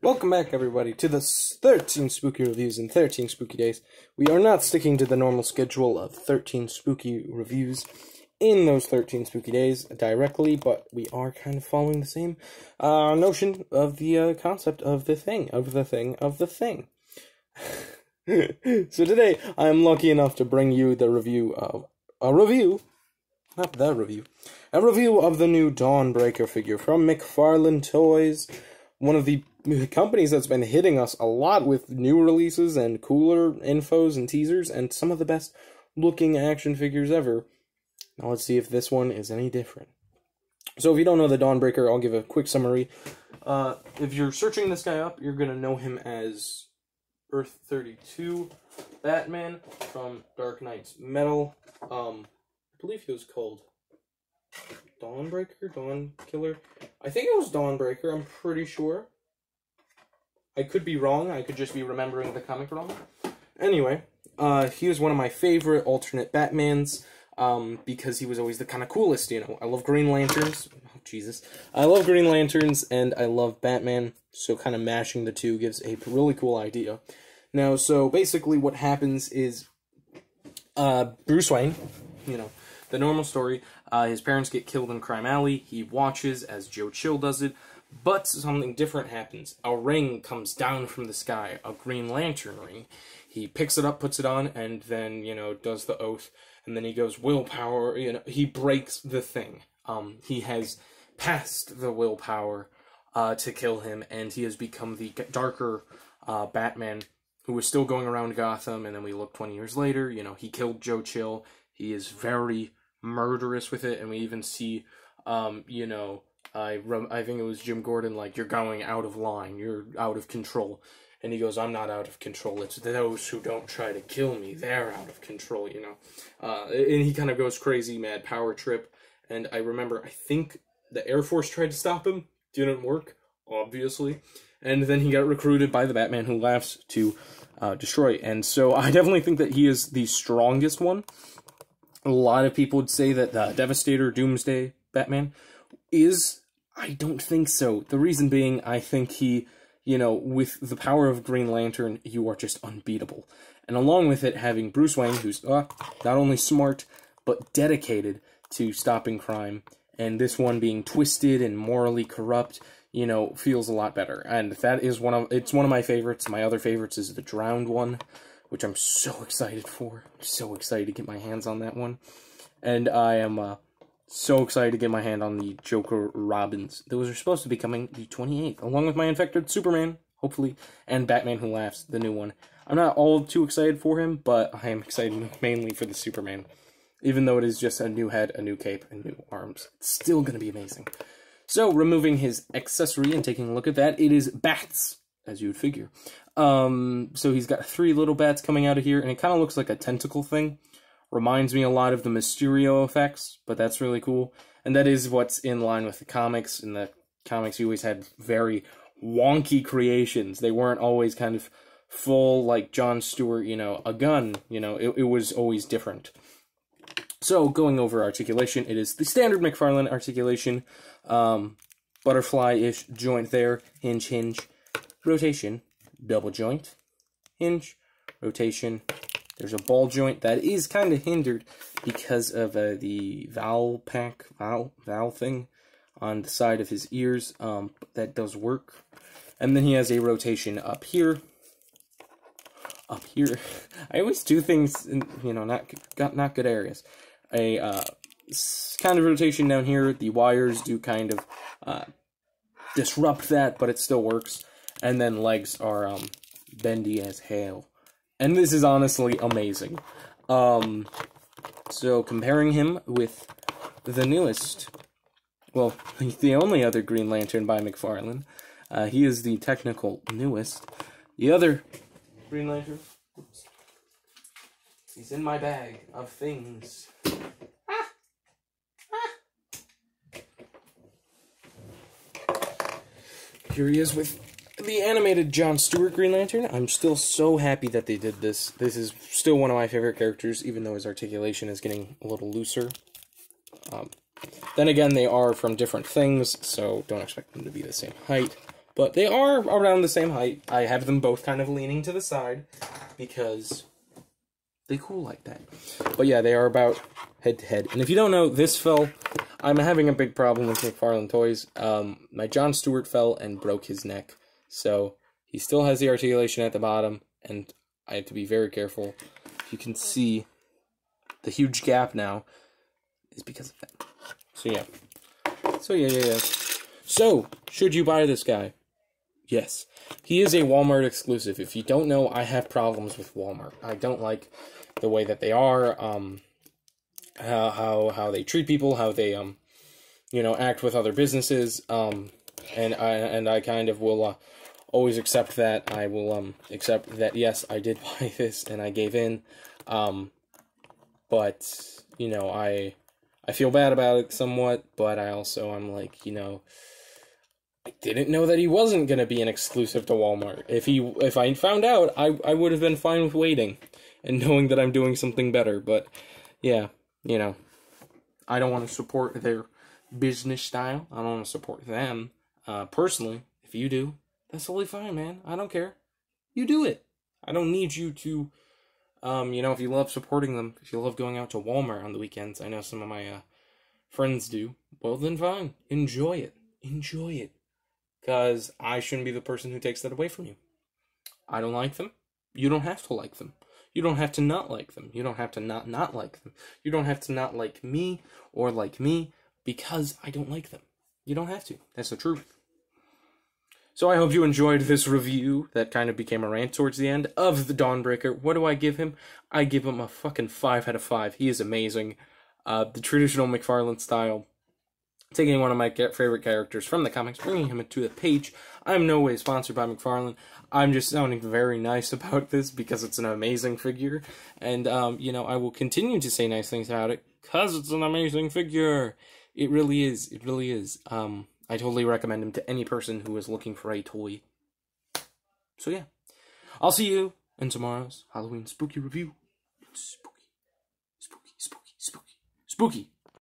Welcome back, everybody, to the 13 spooky reviews in 13 spooky days. We are not sticking to the normal schedule of 13 spooky reviews in those 13 spooky days directly, but we are kind of following the same notion of the concept of the thing. So today, I am lucky enough to bring you the review of a review of the new Dawnbreaker figure from McFarland Toys, one of the companies that's been hitting us a lot with new releases and cooler infos and teasers and some of the best looking action figures ever. Now let's see if this one is any different. So if you don't know the Dawnbreaker, I'll give a quick summary. If you're searching this guy up, you're going to know him as Earth-32 Batman from Dark Knight's Metal. I believe he was called Dawnbreaker? Dawnkiller? I think it was Dawnbreaker, I'm pretty sure. I could be wrong, I could just be remembering the comic wrong. Anyway, he was one of my favorite alternate Batmans, because he was always the kind of coolest, you know. I love Green Lanterns. Oh, Jesus. I love Green Lanterns, and I love Batman, so kind of mashing the two gives a really cool idea. Now, so basically what happens is, Bruce Wayne, you know, the normal story, his parents get killed in Crime Alley, he watches as Joe Chill does it, but something different happens. A ring comes down from the sky, a Green Lantern ring. He picks it up, puts it on, and then, you know, does the oath, and then he goes, willpower, you know, he breaks the thing. He has passed the willpower to kill him, and he has become the darker Batman who was still going around Gotham, and then we look 20 years later, you know, he killed Joe Chill. He is very murderous with it, and we even see, you know, I think it was Jim Gordon, like, you're going out of line, you're out of control. And he goes, I'm not out of control, it's those who don't try to kill me, they're out of control, you know. And he kind of goes crazy, mad power trip. And I remember, I think the Air Force tried to stop him, didn't work, obviously. And then he got recruited by the Batman Who Laughs to destroy. And so I definitely think that he is the strongest one. A lot of people would say that the Devastator Doomsday Batman is. I don't think so. The reason being, I think he, you know, with the power of Green Lantern, you are just unbeatable. And along with it, having Bruce Wayne, who's not only smart, but dedicated to stopping crime, and this one being twisted and morally corrupt, you know, feels a lot better. And that is it's one of my favorites. My other favorites is the Drowned one, which I'm so excited for. I'm so excited to get my hands on that one. And I am, so excited to get my hand on the Joker Robins. Those are supposed to be coming the 28th, along with my Infected Superman, hopefully, and Batman Who Laughs, the new one. I'm not all too excited for him, but I am excited mainly for the Superman. Even though it is just a new head, a new cape, and new arms. It's still going to be amazing. So, removing his accessory and taking a look at that, it is bats, as you would figure. So he's got 3 little bats coming out of here, and it kind of looks like a tentacle thing. Reminds me a lot of the Mysterio effects, but that's really cool. And that is what's in line with the comics. In the comics, you always had very wonky creations. They weren't always kind of full, like Jon Stewart, you know, a gun. You know, it was always different. So, going over articulation, it is the standard McFarland articulation. Butterfly-ish joint there. Hinge, hinge. Rotation. Double joint. Hinge. Rotation. There's a ball joint that is kind of hindered because of the valve thing on the side of his ears. But that does work. And then he has a rotation up here. Up here. I always do things in, you know, not good areas. A kind of rotation down here. The wires do kind of disrupt that, but it still works. And then legs are bendy as hell. And this is honestly amazing. So comparing him with the newest, well, the only other Green Lantern by McFarlane, he is the technical newest. The other Green Lantern, oops, he's in my bag of things. Here he is with the animated Jon Stewart Green Lantern. I'm still so happy that they did this. This is still one of my favorite characters, even though his articulation is getting a little looser. Then again, they are from different things, so don't expect them to be the same height. But they are around the same height. I have them both kind of leaning to the side because they cool like that. But yeah, they are about head to head. And if you don't know, this fell. I'm having a big problem with McFarland toys. My Jon Stewart fell and broke his neck. So he still has the articulation at the bottom, and I have to be very careful. You can see the huge gap now is because of that. So yeah. So, should you buy this guy? Yes. He is a Walmart exclusive. If you don't know, I have problems with Walmart. I don't like the way that they are, how they treat people, how they, act with other businesses, and I kind of will, always accept that. I will, accept that, yes, I did buy this, and I gave in, but, I feel bad about it somewhat, but I'm like, I didn't know that he wasn't going to be an exclusive to Walmart. If I found out, I would have been fine with waiting and knowing that I'm doing something better, but, yeah, I don't want to support their business style. I don't want to support them, personally. If you do, that's totally fine, man. I don't care. You do it. I don't need you to, if you love supporting them, if you love going out to Walmart on the weekends, I know some of my, friends do, well then fine. Enjoy it. Enjoy it. Because I shouldn't be the person who takes that away from you. I don't like them. You don't have to like them. You don't have to not like them. You don't have to not like them. You don't have to not like me or like me because I don't like them. You don't have to. That's the truth. So I hope you enjoyed this review that kind of became a rant towards the end of the Dawnbreaker. What do I give him? I give him a fucking 5 out of 5. He is amazing. The traditional McFarland style. Taking one of my favorite characters from the comics, bringing him to the page. I'm no way sponsored by McFarland. I'm just sounding very nice about this because it's an amazing figure. And, I will continue to say nice things about it because it's an amazing figure. It really is. It really is. I totally recommend him to any person who is looking for a toy. So, yeah. I'll see you in tomorrow's Halloween spooky review. Spooky. Spooky, spooky, spooky, spooky.